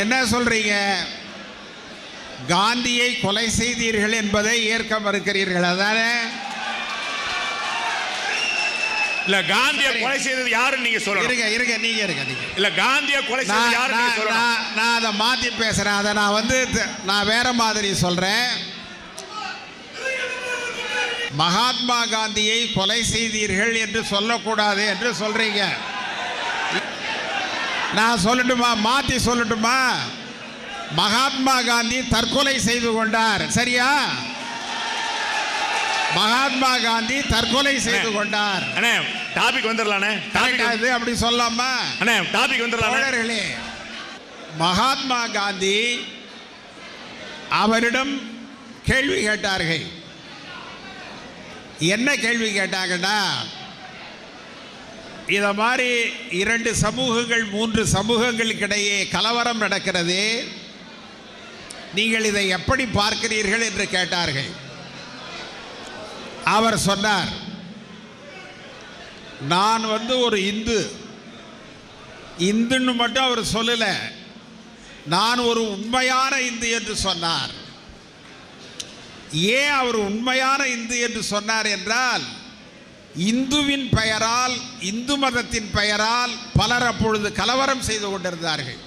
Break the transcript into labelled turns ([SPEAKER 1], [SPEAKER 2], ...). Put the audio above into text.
[SPEAKER 1] என்ன சொல்றீங்க? காந்தியை கொலை செய்தீர்கள் என்பதை ஏற்க மறுக்கிறீர்கள், அதானே?
[SPEAKER 2] இல்ல, காந்தியை கொலை செய்தது யாருன்னு நீங்க சொல்லுங்க.
[SPEAKER 1] இருங்க நீங்க இருங்க.
[SPEAKER 2] இல்ல, காந்தியை கொலை செய்தது யாருன்னு நீங்க சொல்லுங்க.
[SPEAKER 1] நான் அதை மாத்தி பேசுறேன். அதை நான் வேற மாதிரி சொல்றேன். மகாத்மா காந்தியை கொலை செய்தீர்கள் என்று சொல்லக்கூடாது என்று சொல்றீங்க. நான் சொல்லட்டுமா? மாத்தி சொல்லட்டுமா? மகாத்மா காந்தி தற்கொலை செய்து கொண்டார், சரியா? மகாத்மா காந்தி தற்கொலை செய்து கொண்டார்.
[SPEAKER 2] அண்ணே, டாபிக் வந்துடலானே.
[SPEAKER 1] டாபிக் அப்படி சொல்லாமா?
[SPEAKER 2] அண்ணே, டாபிக் வந்துடலாம்.
[SPEAKER 1] மகாத்மா காந்தி அவரிடம் கேள்வி கேட்டார்கள். என்ன கேள்வி கேட்டாங்கன்னா, இத மாதிரி 2 சமூகங்கள் 3 சமூகங்களுக்கிடையே கலவரம் நடக்கிறது, நீங்கள் இதை எப்படி பார்க்கிறீர்கள் என்று கேட்டார்கள். அவர் சொன்னார், நான் ஒரு இந்துன்னு மட்டும் அவர் சொல்லல, நான் ஒரு உண்மையான இந்து என்று சொன்னார். ஏன் அவர் உண்மையான இந்து என்று சொன்னார் என்றால், இந்துவின் பெயரால், இந்து மதத்தின் பெயரால் பலர் அப்பொழுது கலவரம் செய்து கொண்டிருந்தார்கள்.